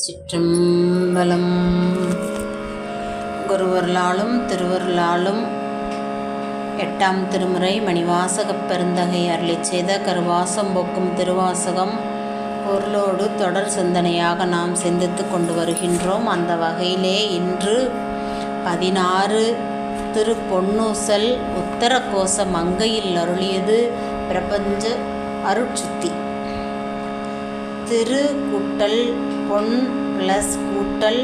சிற்றம்பலம். குருவருளாலும் திருவருளாலும் எட்டாம் திருமுறை மணிவாசகப் பெருந்தகை அருளிச் செய்த கருவாசம் போக்கும் திருவாசகம் பொருளோடு தொடர் சிந்தனையாக நாம் சிந்தித்து கொண்டு வருகின்றோம். அந்த வகையிலே இன்று 16 திருப்பொன்னூசல் உத்தரகோச மங்கையில் அருளியது பிரபஞ்ச அருட்சுத்தி. திரு கூட்டல் பொன் ப்ளஸ் கூட்டல்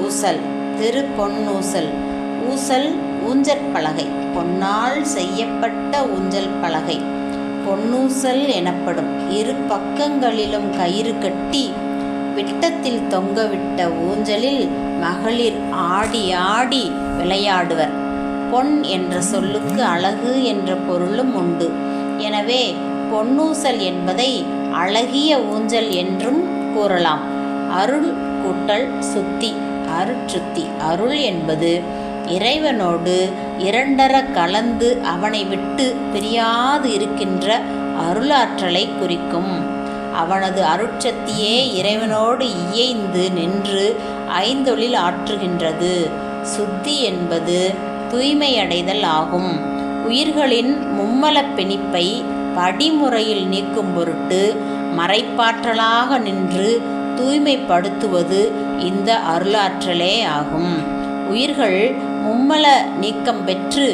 ஊசல். திரு பொன்னூசல். ஊசல் ஊஞ்சற் பலகை, பொன்னால் செய்யப்பட்ட ஊஞ்சல் பலகை பொன்னூசல் எனப்படும். இரு பக்கங்களிலும் கயிறு கட்டி விட்டத்தில் தொங்கவிட்ட ஊஞ்சலில் மகளிர் ஆடி ஆடி விளையாடுவர். பொன் என்ற சொல்லுக்கு அழகு என்ற பொருளும் உண்டு. எனவே பொன்னூசல் என்பதை அழகிய ஊஞ்சல் என்றும் கூறலாம். அருள் கூட்டல் சுத்தி, அருட்சுத்தி. அருள் என்பது இறைவனோடு இரண்டர கலந்து அவனை விட்டு பிரியாது இருக்கின்ற அருளாற்றலை குறிக்கும். அவனது அருட்சத்தியே இறைவனோடு இயைந்து நின்று ஐந்தொழில் ஆற்றுகின்றது. சுத்தி என்பது தூய்மையடைதல் ஆகும். உயிர்களின் மும்மலப் பிணிப்பை படிமுறையில் நீக்கும் பொருட்டு மறைப்பாற்றலாக நின்று தூய்மைப்படுத்துவது இந்த அருளாற்றலே ஆகும். உயிர்கள் மும்மல நீக்கம் பெற்று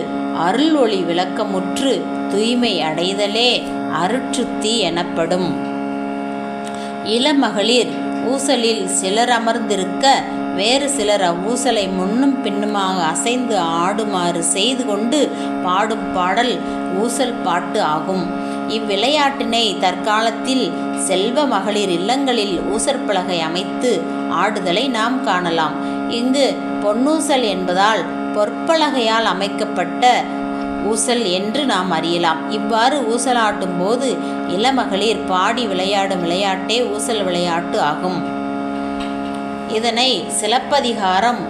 அருள் ஒளி விளக்கமுற்று தூய்மை அடைதலே அருட்சுத்தி எனப்படும். இளமகளிர் ஊசலில் சிலர் அமர்ந்திருக்க வேறு சிலர் அவ்வூசலை முன்னும் பின்னுமாக அசைந்து ஆடுமாறு செய்து கொண்டு பாடும் பாடல் ஊசல் பாட்டு ஆகும். இவ்விளையாட்டினை தற்காலத்தில் செல்வ மகளிர் இல்லங்களில் ஊசற்பலகை அமைத்து ஆடுதலை நாம் காணலாம். இங்கு பொன்னூசல் என்பதால் பொற்பலகையால் அமைக்கப்பட்ட ஊசல் என்று நாம் அறியலாம். இவ்வாறு ஊசலாட்டும் போது இளமகளிர் பாடி விளையாடும் விளையாட்டே ஊசல் விளையாட்டு ஆகும். இதனை சிலப்பதிகாரம்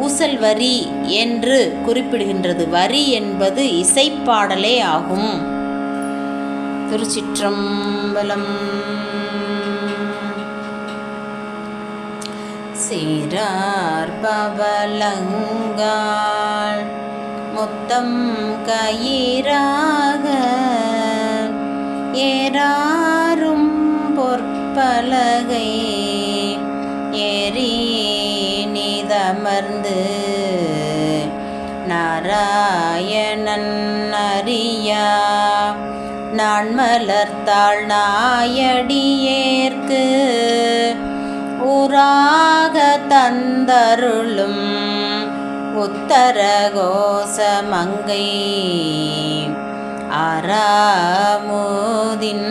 ஊசல் வரி என்று குறிப்பிடுகின்றது. வரி என்பது இசைப்பாடலே ஆகும். திருச்சிற்றம்பலம். சீரார் பவளங்கால் முத்தம் கயிறாக ஏறாரும் பொற்பலகை ஏறி நிதமர்ந்து நாராயணன் அறியா நான் மலர்த்தாள் நாயடியேற்கு ஊராக தந்தருளும் உத்தரகோச மங்கை ஆறாமுதின்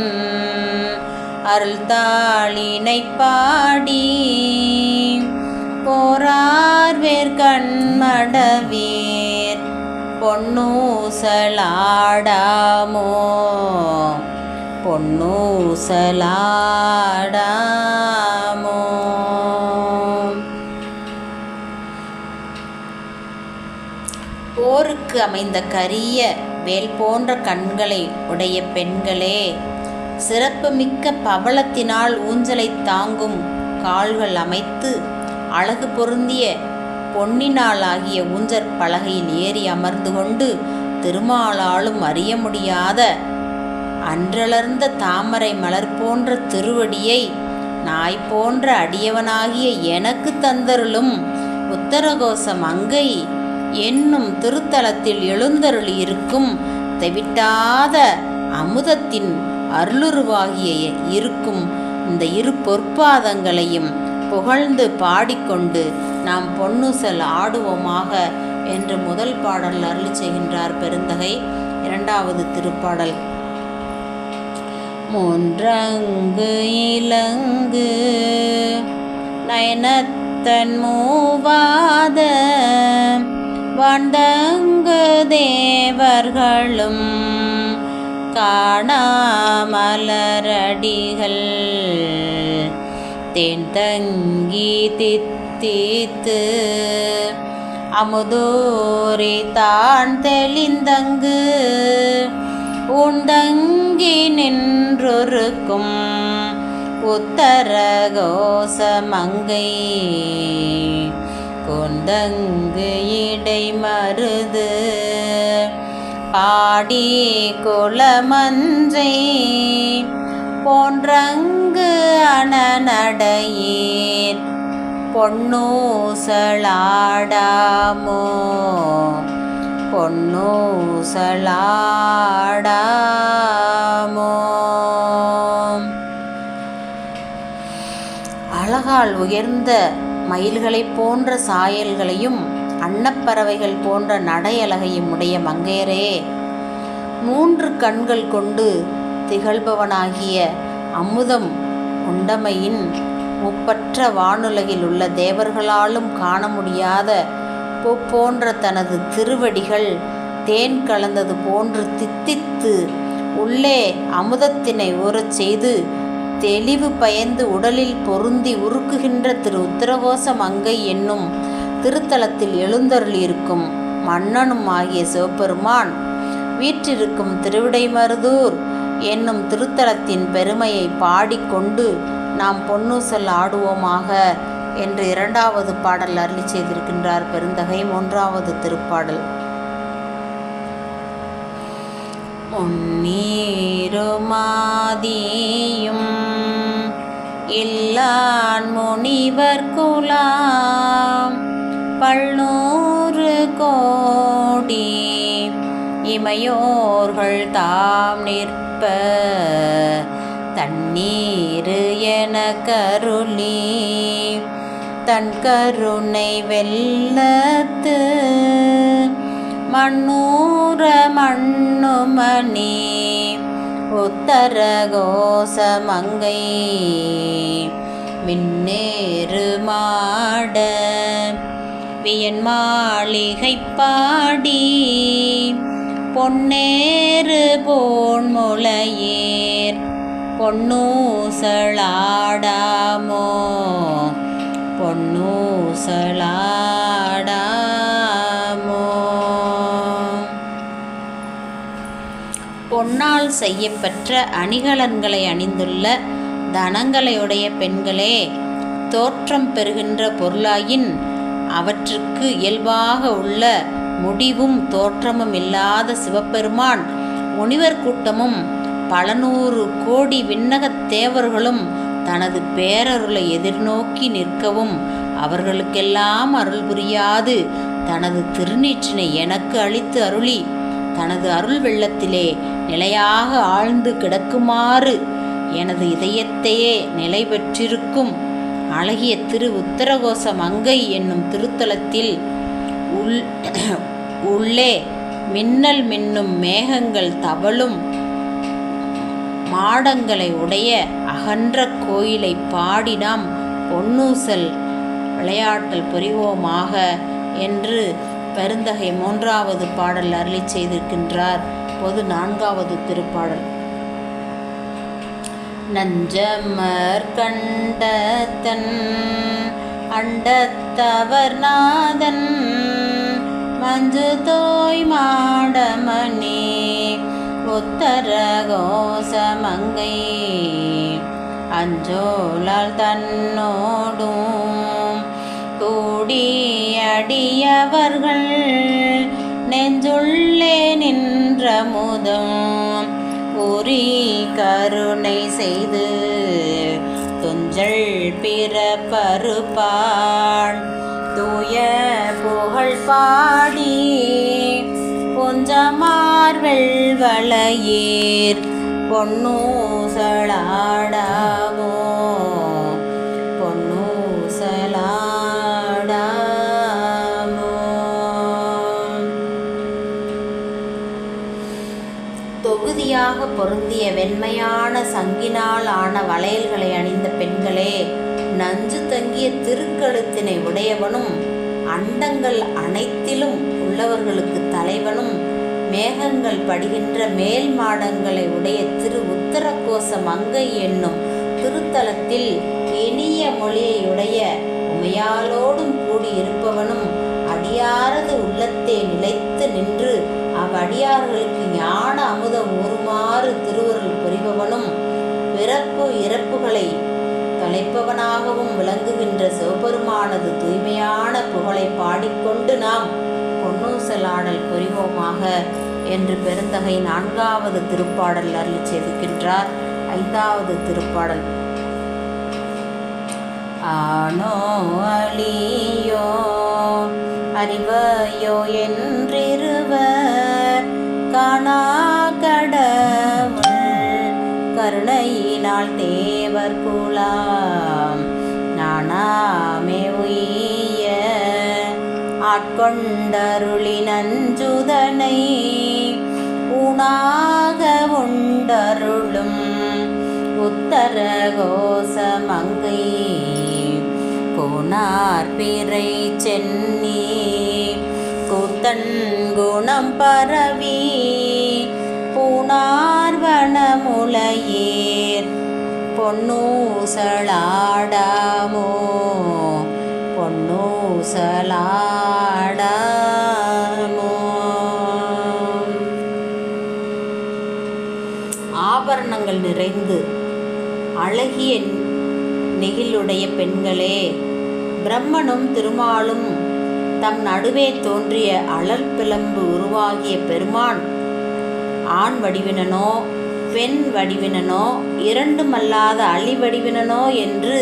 அருள்தாளினை பாடி போரார்வேர் கண்மடவேர் பொன்னூசலாடாமோ பொன்னூசலாடாமோ. போருக்கு அமைந்த கரிய வேல் போன்ற கண்களை உடைய பெண்களே, சிறப்புமிக்க பவளத்தினால் ஊஞ்சலை தாங்கும் கால்கள் அமைத்து அழகு பொருந்திய பொன்னினால் ஆகிய ஊஞ்சற் பலகையில் ஏறி அமர்ந்து கொண்டு திருமாலாலும் அறிய முடியாத அன்றளர்ந்த தாமரை மலர் போன்ற திருவடியை நாய் போன்ற அடியவனாகிய எனக்கு தந்தருளும் உத்தரகோச மங்கை என்னும் திருத்தலத்தில் எழுந்தருளி இருக்கும் தெவிட்டாத அமுதத்தின் அருளுருவாகிய இருக்கும் இந்த இரு பொற்பாதங்களையும் புகழ்ந்து பாடிக்கொண்டு நாம் பொன்னூசல் ஆடுவோமாக என்று முதல் பாடல் அருளி செய்கின்றார் பெருந்தகை. இரண்டாவது திருப்பாடல். மூன்றங்கு இலங்கு நயனத்தன் மூவாத வாழ்ந்தங்கு தேவர்களும் காணாமலரடிகள் தேன் தங்கி தித்தித்து அமுதோரி தான் தெளிந்தங்கு ஊண்டங்கி நின்றொருக்கும் உத்தர கோசமங்கை கொந்தங்கு இடை மருது பாடி குலமஞ்சை போன்றங்கு அணநடையீர் பொன்னூசலாடாமோ பொன்னூசலாடாமோ. அழகால் உயர்ந்த மயில்களைப் போன்ற சாயல்களையும் அன்னப்பறவைகள் போன்ற நடையழகையும் உடைய மங்கையரே, 3 கண்கள் கொண்டு திகழ்பவனாகிய அமுதம் உண்டமையின் முப்பற்ற வானுலகில் உள்ள தேவர்களாலும் காண முடியாத பூ போன்ற தனது திருவடிகள் தேன் கலந்தது போன்று தித்தித்து உள்ளே அமுதத்தினை ஊறச் செய்து தெளிவு பயந்து உடலில் பொருந்தி உருக்குகின்ற திரு உத்தரகோச மங்கை என்னும் திருத்தலத்தில் எழுந்தருளியிருக்கும் மன்னனும் ஆகிய சிவபெருமான் வீற்றிருக்கும் திருவிடைமருதூர் என்னும் திருத்தலத்தின் பெருமையை பாடிக்கொண்டு நாம் பொன்னூசல் ஆடுவோமாக என்று 2வது பாடல் அருளி செய்திருக்கின்றார் பெருந்தகை. 3வது திருப்பாடல். முன்னீருமாதியும் இல்லான் முனிவர் குலாம் 100 கோடி இமையோர்கள் தாம் நிற்ப தண்ணீரு என கருளி தன் கருணை வெள்ளத்து மண்ணூர மண்ணுமணி உத்தர கோசமங்கை மின்னேறு மாட வியன் மாளிகை பாடி பொன்னேறு போன்முளையேர் பொன்னூசலாடாமோ பொன்னூசலாடாமோ. பொன்னால் செய்யப்பெற்ற அணிகலன்களை அணிந்துள்ள தனங்களையுடைய பெண்களே, தோற்றம் பெறுகின்ற பொருளாயின் அவற்றுக்கு இயல்பாக உள்ள முடிவும் தோற்றமும் இல்லாத சிவபெருமான் முனிவர் கூட்டமும் 100 கோடி விண்ணகத் தேவர்களும் தனது பேரருளை எதிர்நோக்கி நிற்கவும் அவர்களுக்கெல்லாம் அருள் புரியாது தனது திருநீற்றினை எனக்கு அளித்து அருளி தனது அருள் வெள்ளத்திலே நிலையாக ஆழ்ந்து கிடக்குமாறு எனது இதயத்தையே நிலை பெற்றிருக்கும் அழகிய திரு உத்தரகோச மங்கை என்னும் திருத்தலத்தில் உள்ளே மின்னல் மின்னும் மேகங்கள் தவழும் மாடங்களை உடைய அகன்ற கோயிலை பாடி நாம் பொன்னூசல் விளையாட்டல் புரிவோமாக என்று பெருந்தகை 3வது பாடல் அருளி செய்திருக்கின்றார். பொது 4வது திருப்பாடல். நஞ்சமர் கண்டத்தன் அண்டத்தவர் நாதன் மஞ்சு தோய் மாடமணி உத்தர கோசமங்கை அஞ்சோலால் தன்னோடும் கூடி அடியவர்கள் நெஞ்சுள்ளே நின்ற முதம் உரி கருணை செய்து துஞ்சல் பிறப்பருப்பான் தூய புகழ் பாடி பொஞ்சமார் வெள்வளையீர் பொன்னூசலாடாமோ பொன்னூசலாடாமோ. தொகுதியாக பொருந்திய வெண்மையான சங்கினால் ஆன வளையல்களை அணிந்த பெண்களே, நஞ்சு தங்கிய திருக்கழுத்தினை உடையவனும் அண்டங்கள் அனைத்திலும் உள்ளவர்களுக்கு தலைவனும் மேகங்கள் படுகின்ற மேல் மாடங்களை உடைய திரு உத்தரகோச மங்கை என்னும் திருத்தலத்தில் இனிய மொழியையுடைய உமையாலோடும் கூடியிருப்பவனும் அடியாரது உள்ளத்தே நிலைத்து நின்று அவ்வடியார்களுக்கு ஞான அமுதம் ஊறுமாறு திருவருள் புரிபவனும் பிறப்பு இறப்புகளை தலைப்பவனாகவும் விளங்குகின்ற சிவபெருமானது தூய்மையான புகழை பாடிக்கொண்டு நாம் பொன்னூசலாடல் புரிவோமாக என்று பெருந்தகை 4வது திருப்பாடல் அருளி செய்திருக்கின்றார். 5வது திருப்பாடல். ஆனோ அழியோ அறிவையோ என்றிருவர் காணா கடவுள் கருணையினால் தேவர் குலாம் நானாமே உய்ய ஆட்கொண்டருளி நஞ்சுதனை ஊனாக உண்டருளும் உத்தர கோசமங்கை கோனார் பிறை சென்னி கூத்தன் குணம் பரவி பூனார் வனமுலையேர் பொன்னூசலாடாமோ பொன்னூசலாடாமோ. ஆபரணங்கள் நிறைந்து அழகிய நெகிழுடைய பெண்களே, பிரம்மனும் திருமாலும் தம் நடுவே தோன்றிய அழல் பிளம்பு உருவாகிய பெருமான் ஆண் வடிவினனோ பெண் வடிவினனோ இரண்டுமல்லாத அழி வடிவினனோ என்று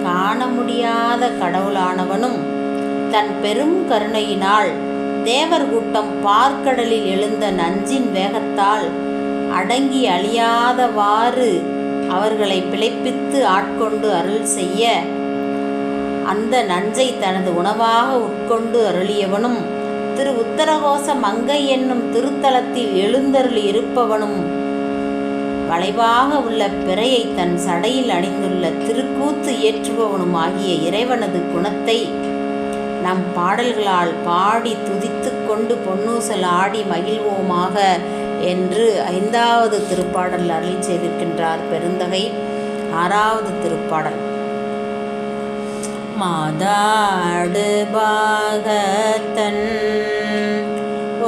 காண முடியாத கடவுளானவனும் தன் பெரும் கருணையினால் தேவர் கூட்டம் பார்க்கடலில் எழுந்த நஞ்சின் வேகத்தால் அடங்கி அழியாதவாறு அவர்களை பிழைப்பித்து ஆட்கொண்டு அருள் செய்ய அந்த நஞ்சை தனது உணவாக உட்கொண்டு அருளியவனும் திரு உத்தரகோச மங்கை என்னும் திருத்தலத்தில் எழுந்தருளி இருப்பவனும் வளைவாக உள்ள பிறையை தன் சடையில் அணிந்துள்ள திருக்கூத்து இயற்றுபவனும் ஆகிய இறைவனது குணத்தை நம் பாடல்களால் பாடி துதித்து கொண்டு பொன்னூசல் ஆடி மகிழ்வோமாக என்று 5வது திருப்பாடல் அருளி செய்திருக்கின்றார் பெருந்தகை. 6வது திருப்பாடல். மாதாடு பாகத்தன்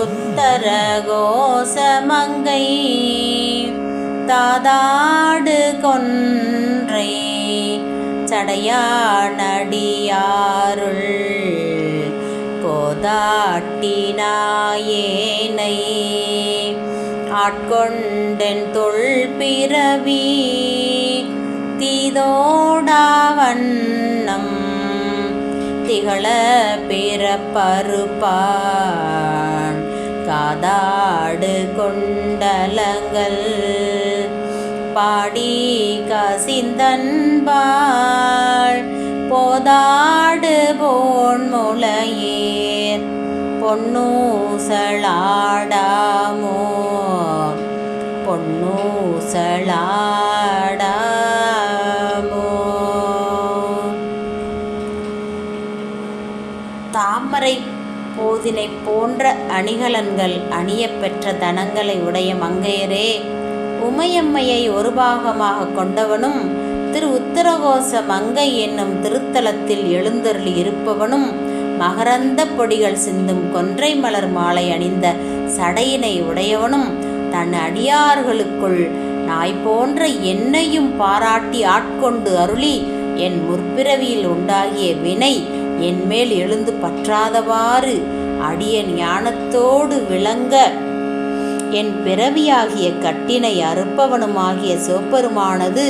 உத்தர கோசமங்கை தாதாடு கொன்றை சடையானடியாருள் கோதாட்டினாயேனை ஆட்கொண்டென் தொல் பிறவி தீதோடாவண்ணம் திகழ பிறப்பருப்பான் காதாடு கொண்டலங்கள் பாடி கசிந்தன்பாள் போதாடு போன்முலையேர் பொன்னூசலாடாமோ பொன்னூசலாடாமோ. தாமரை போதினை போன்ற அணிகலன்கள் அணிய பெற்ற தனங்களை உடைய மங்கையரே, உமையம்மையை ஒரு பாகமாக கொண்டவனும் திரு உத்தரகோச மங்கை என்னும் திருத்தலத்தில் எழுந்தருளி இருப்பவனும் மகரந்த பொடிகள் சிந்தும் கொன்றை மலர் மாலை அணிந்த சடையினை உடையவனும் தன் அடியார்களுக்குள் நாய் போன்ற என்னையும் பாராட்டி ஆட்கொண்டு அருளி என் முற்பிறவியில் உண்டாகிய வினை என்மேல் எழுந்து பற்றாதவாறு அடியன் ஞானத்தோடு விளங்க என் பிறவியாகிய கட்டினை அறுப்பவனுமாகிய சிவபெருமானது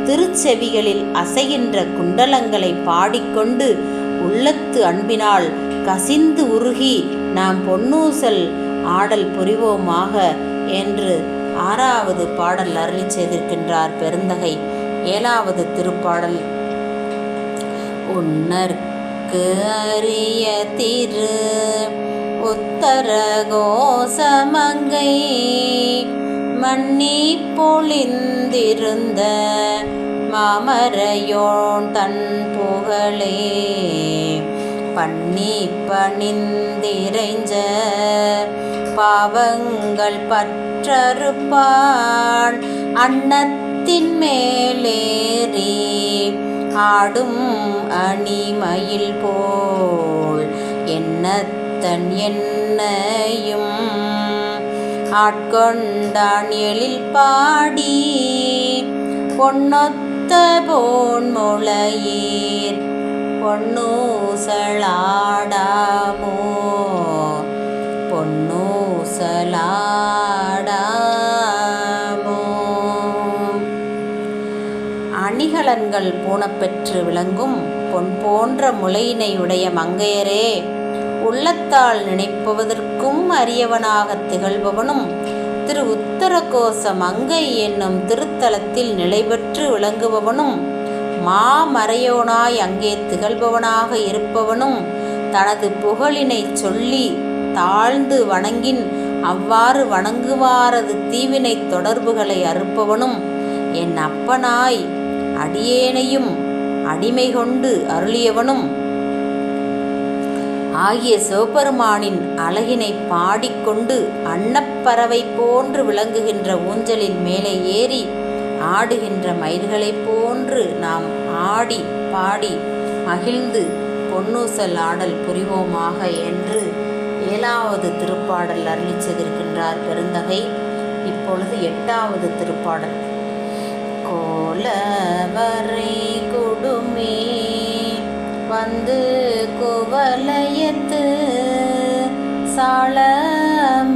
திருச்செவிகளில் அசைகின்ற குண்டலங்களை பாடிக்கொண்டு உள்ளத்து அன்பினால் கசிந்து உருகி நாம் பொன்னூசல் ஆடல் புரிவோமாக என்று 6வது பாடல் அருளி செய்திருக்கின்றார் பெருந்தகை. 7வது திருப்பாடல். உன்னர்க்கு அரிய திரு உத்தர கோசமங்கை மன்னி பொழிந்திருந்த மாமரையோன் தன் புகழே பண்ணி பணிந்திரைஞ்ச பாவங்கள் பற்றறுப்பான் அன்னத்தின் மேலேறி ஆடும் அணிமயில் போல் என்னத்தன் என்னையும் ஆட்கொண்டான் எழில் பாடி பொன்னொத்த ஒத்த போன்முளையீர் பொன்னூசலாடாமோ பொன்னூசலாடாமோ. அணிகலன்கள் பூணப்பெற்று விளங்கும் பொன் போன்ற முளையினையுடைய மங்கையரே, உள்ளத்தால் நினைப்பதற்கும் அரியவனாக திகழ்பவனும் திரு உத்தரகோச மங்கை என்னும் திருத்தலத்தில் நிலை பெற்று விளங்குபவனும் மாமறையோனாய் அங்கே திகழ்பவனாக இருப்பவனும் தனது புகழினை சொல்லி தாழ்ந்து வணங்கின் அவ்வாறு வணங்குவாரது தீவினை தொடர்புகளை அறுப்பவனும் என் அப்பனாய் அடியேனையும் அடிமை கொண்டு அருளியவனும் ஆகிய சிவபெருமானின் அழகினை பாடிக்கொண்டு அன்னப்பறவை போன்று விளங்குகின்ற ஊஞ்சலின் மேலே ஏறி ஆடுகின்ற மயில்களைப் போன்று நாம் ஆடி பாடி மகிழ்ந்து பொன்னூசல் ஆடல் புரிவோமாக என்று 7வது திருப்பாடல் அருளி செய்திருக்கின்றார் பெருந்தகை. இப்பொழுது 8வது திருப்பாடல். கோலவரை குடுமி வந்து குவலயத்து சாளமுதுண்டு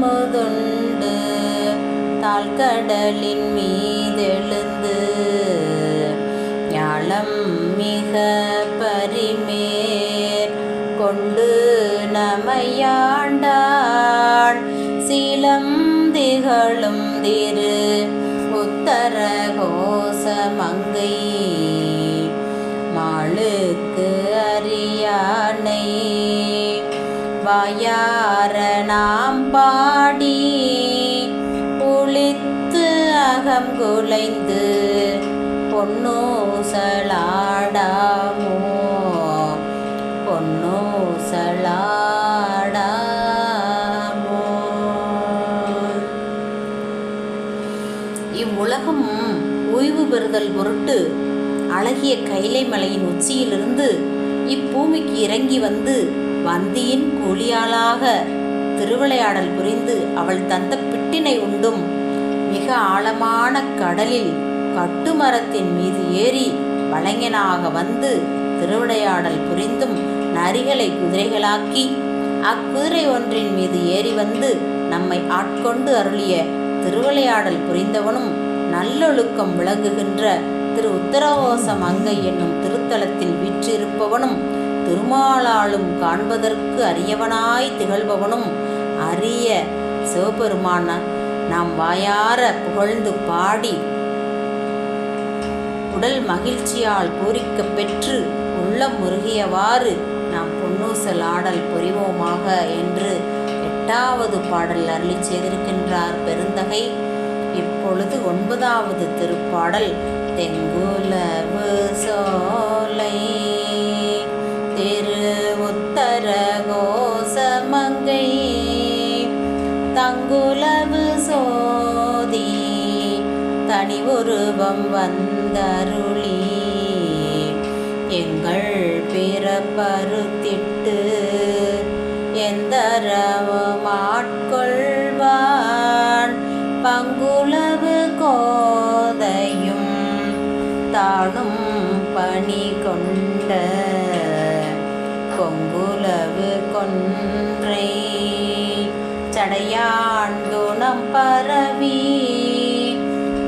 தாழ்கடலின் மீதெழுந்து ஞாலம் மிக பரிமேற் கொண்டு நமையாண்டாள் சீலம் திகழும் திரு உத்தரகோச மங்கை மாளுக்கு அரியானை வாயார நாம் பாடி புளித்து அகம் குலைந்து பொன்னூசலாடாமோ பொன்னூசலாடாமோ. இவ்வுலகம் ஓய்வு பெறுதல் பொருட்டு அழகிய கைலை மலையின் உச்சியிலிருந்து இப்பூமிக்கு இறங்கி வந்து வந்தியின் கூலியாளாக திருவிளையாடல் புரிந்து அவள் தந்த பிட்டினை உண்டும் மிக ஆழமான கடலில் கட்டுமரத்தின் மீது ஏறி வளைஞனாக வந்து திருவிளையாடல் புரிந்தும் நரிகளை குதிரைகளாக்கி அக்குதிரை ஒன்றின் மீது ஏறி வந்து நம்மை ஆட்கொண்டு அருளிய திருவிளையாடல் புரிந்தவனும் நல்லொழுக்கம் விளங்குகின்ற திரு உத்தரகோச மங்கை என்னும் திருத்தலத்தில் வீற்றிருப்பவனும் திருமாலாலும் காண்பதற்கு அரியவனாய் திகழ்பவனும் அரிய சிவபெருமான நாம் வாயார புகழ்ந்து பாடி உடல் மகிழ்ச்சியால் பூரிக்க பெற்று உள்ளம் முருகியவாறு நாம் பொன்னூசல் ஆடல் புரிவோமாக என்று 8வது பாடல் அருளி செய்திருக்கின்றார் பெருந்தகை. இப்பொழுது 9வது திருப்பாடல். தெங்குலவு சோலை திரு உத்தரகோச மங்கை தங்குலவு சோதி தனி உருவம் வந்தருளி எங்கள் பிறப்பருத்திட்டு எந்தரவும் ஆட்கொள்வான் பங்குலவு கோதையும் தானும் பணி கொண்ட கொங்குலவு கொன்றை சடையான் குணம் பரவி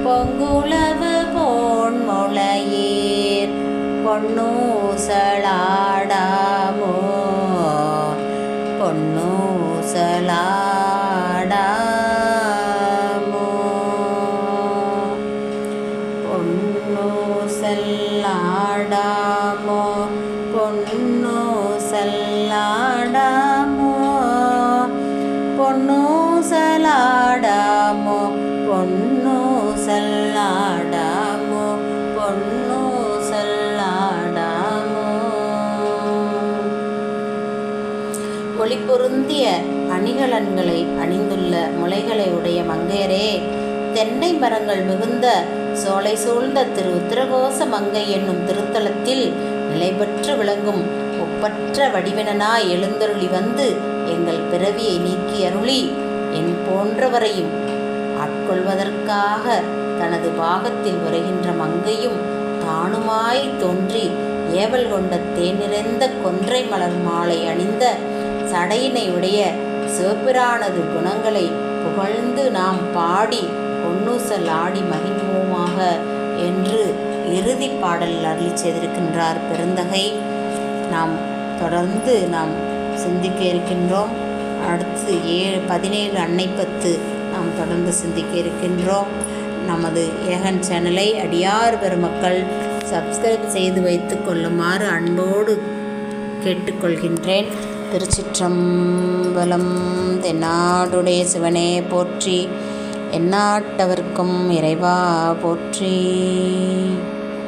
பொங்குலவு போன்முளையீர் பொன்னூசலாடாமோ பொன்னூசலாடாமோ பொன்னூசலாடாமோ பொன்னூசலாடாமோ பொன்னூசலாடாமோ பொன்னூசலாடாமோ பொன்னூசலாடாமோ. ஒளி பொருந்திய அணிகலன்களை அணிந்துள்ள முளைகளை உடைய மங்கையரே, தென்னை மரங்கள் மிகுந்த சோலை சூழ்ந்த திரு உத்தரகோச மங்கை என்னும் திருத்தலத்தில் நிலை பெற்று விளங்கும் ஒப்பற்ற வடிவினனாய் எழுந்தருளி வந்து எங்கள் பிறவியை நீக்கி அருளி என் போன்றவரையும் ஆட்கொள்வதற்காக தனது பாகத்தில் வருகின்ற மங்கையும் தானுமாய் தோன்றி ஏவல் கொண்ட தேனிறைந்த கொன்றை மலர் மாலை அணிந்த சடையினை உடைய சிவபிரானது குணங்களை புகழ்ந்து நாம் பாடி பொன்னூசல் ஆடி மகிழ்வோமாக என்று இறுதி பாடலில் அருளி செய்திருக்கின்றார் பெருந்தகை. நாம் தொடர்ந்து சிந்திக்க இருக்கின்றோம். அடுத்து 17 அன்னை பத்து நாம் தொடர்ந்து சிந்திக்க இருக்கின்றோம். நமது ஏகன் சேனலை அடியார் பெருமக்கள் சப்ஸ்கிரைப் செய்து வைத்து கொள்ளுமாறு அன்போடு கேட்டுக்கொள்கின்றேன். திருச்சிற்றம்பலம். தென்னாடுடைய சிவனே போற்றி, எந்நாட்டவர்க்கும் இறைவா போற்றி.